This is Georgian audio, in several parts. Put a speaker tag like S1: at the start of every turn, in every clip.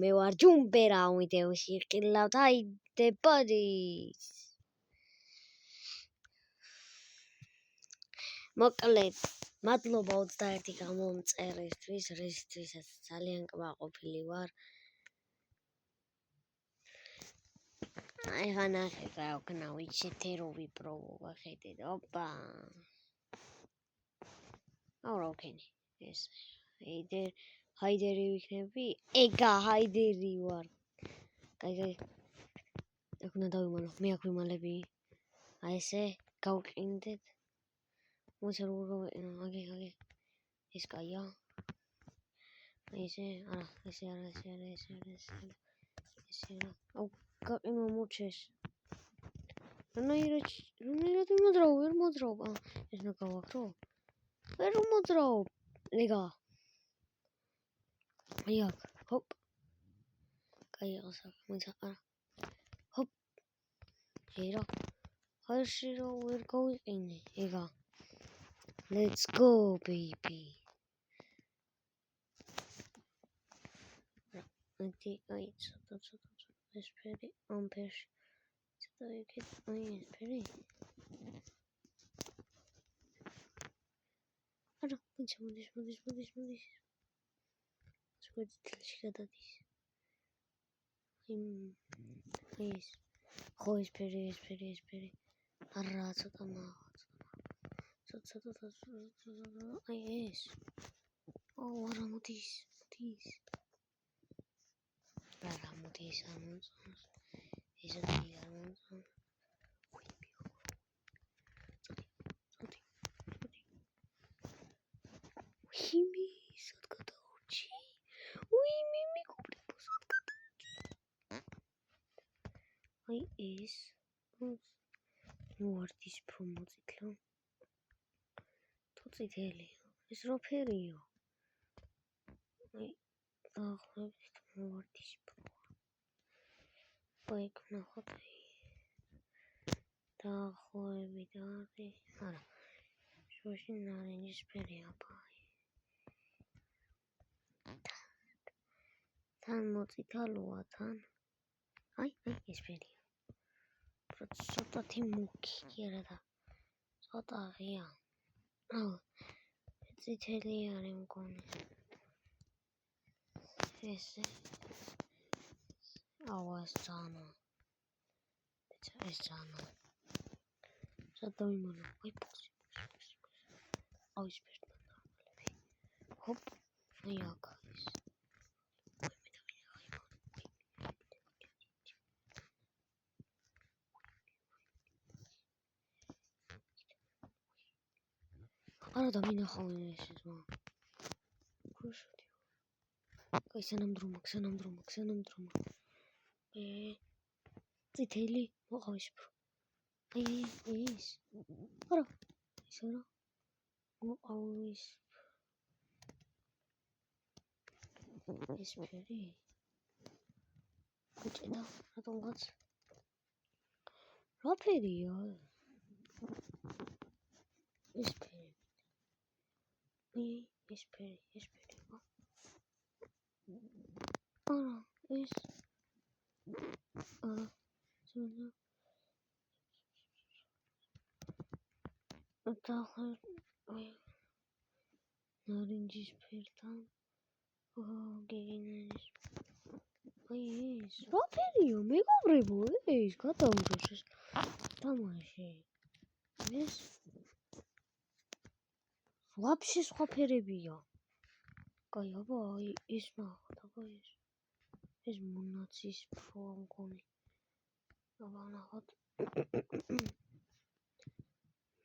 S1: მე ვარ ჯუმბერა ვიდეოში ყილავთ აიდებოდის მოკლედ მადლობა 21 გამომწერისთვის რისთვისაც ძალიან კმაყოფილი ვარ ახლა ნახეთ რა ვქნა ვიცით რო ვიპროვო ხედეთ ოპა რა ვქენი ეს ჰაიდერი ვიქნები ეგა ჰაიდერი ვარ კაი ეხნა დავიმალო მე აქ ვიმალები აი ესე გავყინდეთ მოიცა რო აგე ეს კაია ესე არა ესე არა აუ გაყინო მოჩეს რანაირად ვერ მოძრაობ ეს რა გავაკრო ვერ მოძრაობ ლეგა აი აქ ჰოპ კაი აღსა მოიცა არა ჰოპ ერო ხარში რო ვერ გავიყინე ეგა let's go baby აი ცოტა ეს ფერი ამპერში ცოტა იქით აი ეს ფერი არა მოდის სულ თილში გადადის ეს ხო ეს ფერი არა ცოტა აი ეს არა მოდის არა მოდის ეს არ მომწონს ჰიმი სად გადაურჩი უიმი მიკუბრებო სად გადაურჩი აი ეს ვარდის პრომოციკლო თუ წითელია ეს რა ფერია აი დაახლოებით ვარდის ბაიქ ნახოთ დაახლოებით არის არა შუაში ნარინჯის ფერია ბაი თან მოწითალოა თან აი ეს ფერია ცოტათი მუქი კი არა და ცოტა ღია წითელი არის მგონი ესე ეს ძანა ეს ძანა სადავიმალო აი პოქსი აი ეს ფერდა ჰოპ აი აქ ის არა და მინახავენ ეს ზმა ქუშოთი კაი სანამდრომა წითელი მოყავისფრო აი ეს არა ის არა მოყავისფრო ეს ფერი გუჭედა რატომღაც რა ფერია ეს ფერი ეს ფერი არა ეს ზონა აი ნარინჯის ფერთან გეგინარის აი ეს რა ფერია მეგობრებო ეს გადაუნჯოს ეს თამაში ეს ვაფშე სხვა ფერებია კაი აბა ეს ნახოთ აბა ეს მონაცის ფრო მგონი აბა ნახოთ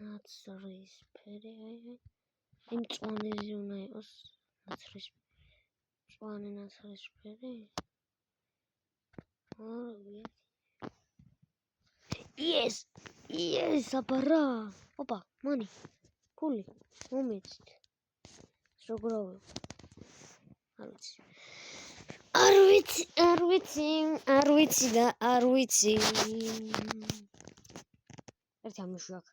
S1: ნაცრის ფერი აი მწვანეზე უნდა იყოს ნაცრის ფერი yes აბა რა ოპა მანი ფული მომეცით როგორ არ ვიცი ერთი ამიშვი აქ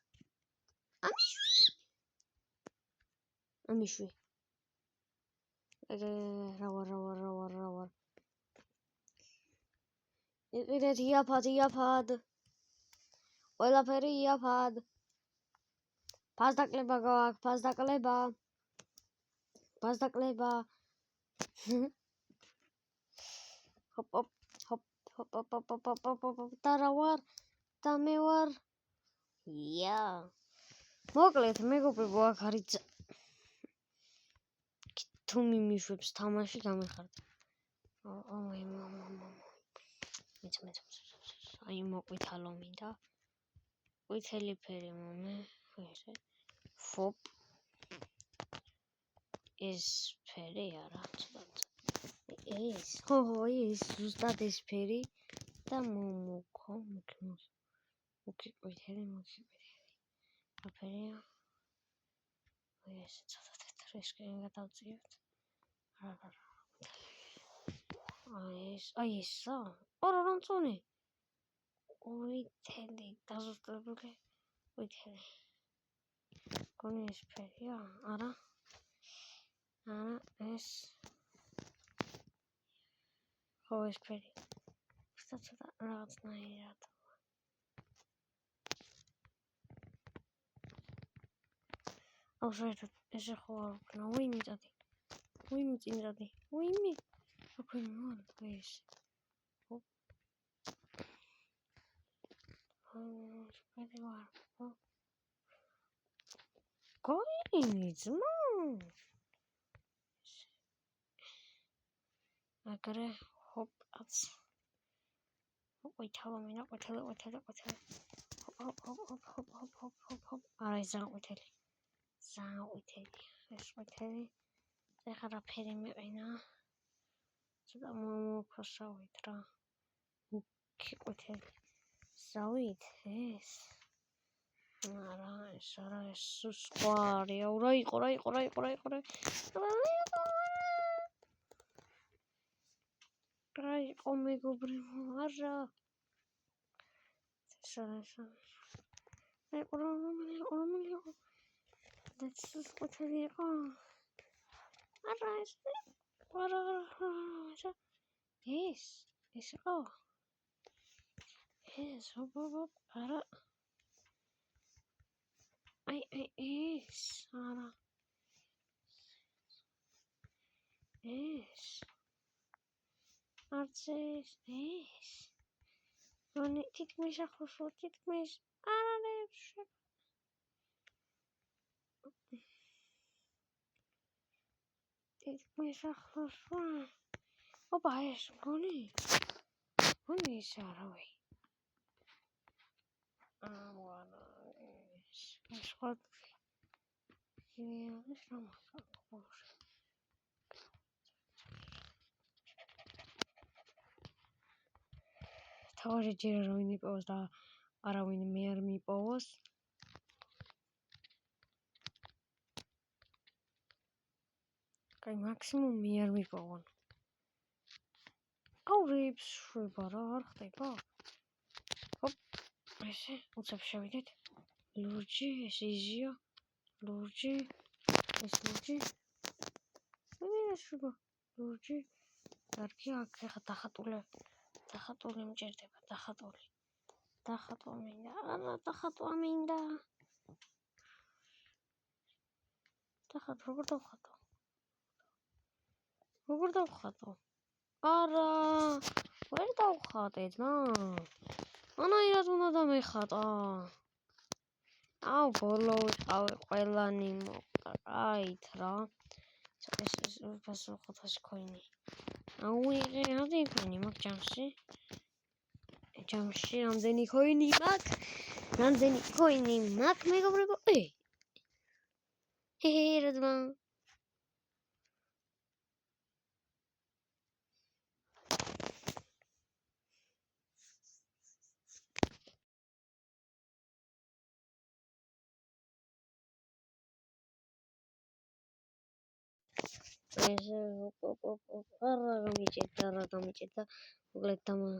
S1: ამიშვი რა ვარ იყიდეთ იაფად. ყველაფერი იაფად. ფასდაკლება გაქვს, ფასდაკლება. ჰოპ. და რა ვარ? და მე ვარ. მოკლედ, მეგობრებო, აქ არის თუ მიმიშვებს თამაში გამიხარდა. აი მოყვითალო მინდა. ყვითელი ფერი მომე. ფოპ. ეს ფერი არა, ცოტა. ეს. ხო, ეს ზუსტად ეს ფერი და მოკო. მოკი ყვითელი. აფერია. ეს ცოტა თეთრი ისკენ გადავწიოთ. აი ესა. ორი რამწონი. ყვითელი დაზუსტებული. ყვითელი. კონი ეს ფერია? არა, ეს. ხო, ეს ფერი. ცოტა რაღაცნაირად. აუშვერდოთ, ესე ხო არ ვქნა. ვინმე წადი. ოკეი, მოვარ ეს. სპედი ვარ. გოინი ძმა. აგრე ჰოპაც. ყვითელი მინდა, ყვითელი. ჰოპ. არა, ეს ზანყვითელი. ეს ყვითელი. ეხლა რა ფერი მეყინა? ცოტა მოკოსავით რა. ყვითელი. ზავით ეს. არა, ეს არა, ეს სხვა არია. რა იყო. რა იყო მეგობრებო, არა. ეს აი ყურამელი. ეს ყვითელი იყო. არა, ეს იყო. ეს ჰოპ. არა. აი ეს. არა. ეს. არც ეს. რონი თითქმის ახლოს ვარ, არა ნეშე. თითქმის ახლოს ვარ. ოპა, ეს გონი ეს არა ვი. ეს ხო. ეს რა მოხდა? თავი ჯერ რომ მიპოვოს და არავინ მე არ მიპოვოს. კაი, მაქსიმუმ მე არ მიპოვონ. აუ რეებს შვება რა, არ ხდება. ჰოპ, ესე, უცებ შევიდეთ. ლურჯი, ეს იზია. ლურჯი. მე შვება. ლურჯი. კარგი, აქ ხა დახატული მჭირდება, დახატული მინდა. არა, დახატვა მინდა. როგორ დავხატო? არა, ვერ დავხატე ძმა. ანაირად უნდა დამეხატა. აუ, ბოლო ვიყავი, ყველანი მოყრაით რა. ეს ფასოხოთას ქოინი. აუ, იყედი ქოინი მაგ ჯამში. რამდენი ქოინი მაქვს, მეგობრებო? რა ძმა. ესე არა გამიჭედა. მოკლედ დამა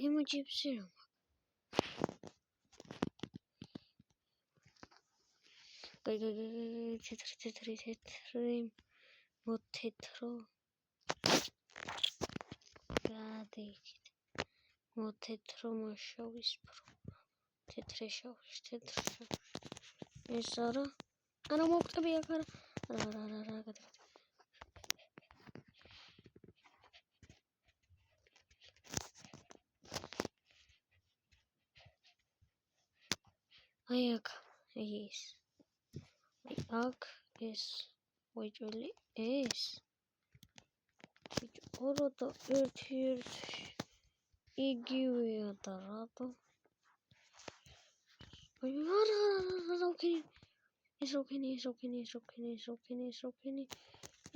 S1: ემოჯიბსი რა. თეთრი მოთეთრო. გადიქით. თეთრო შავისფრო თეთრ შავში ეს არა მოვკტები აქ არა აი აქ ეს ვაჭველი ეს ორო და ერთი იგივეა და რატო არა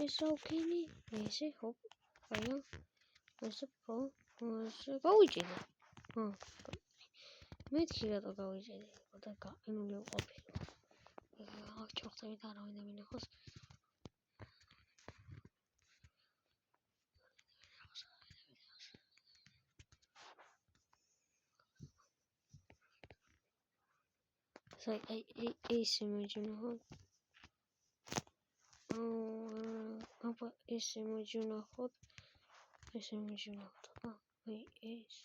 S1: ეს როქენი ესე ჰოპ აია ესე გავიჭირე მეთქი რატო გავიჭირე და გაყინული ყოფილი აქ ჩოხტებით არავინ მინახავს ეს იმეჯინო აბა ეს იმეჯინახოთ აი ეს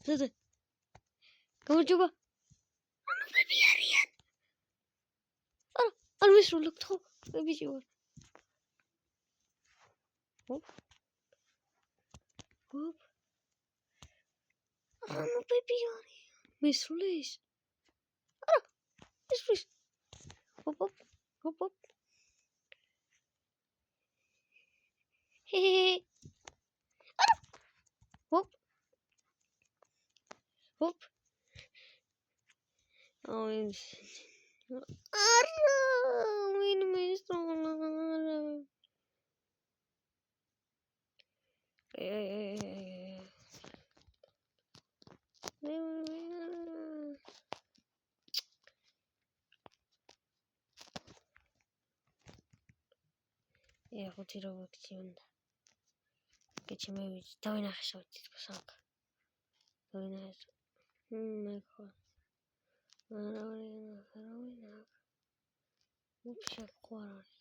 S1: ზეზე გამარჯობა ანუ ბები არიან არ მისულობთ ხო ბებიჭი ვარ ჰოპ ანუ ბები არიან მისულის არა მისულის ჰოპ არა ჰოპ არა ვინ მისულა ხუთი რობოტი უნდა კეჩი მე ვიცი დავინახე თითქოს აქ დავინახე მე ხო არავინ უჩა ყვარალი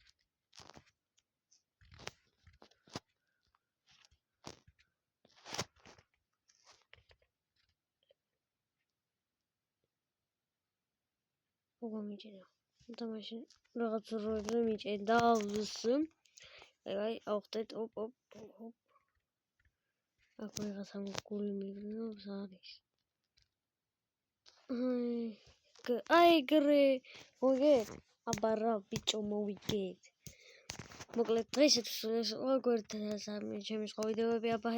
S1: მოგამიჭირა და მაშინ რაღაც როებზე მიჭედავს აი ავხდეთ ოპ აქ რაღაცა გული მიგნობს არის აი გრე მოგეთ აბარა ბიჭო მოვიგეთ მოკლედ დღესაც ვაგვერდ ჩემი სხვა ვიდეოები აბა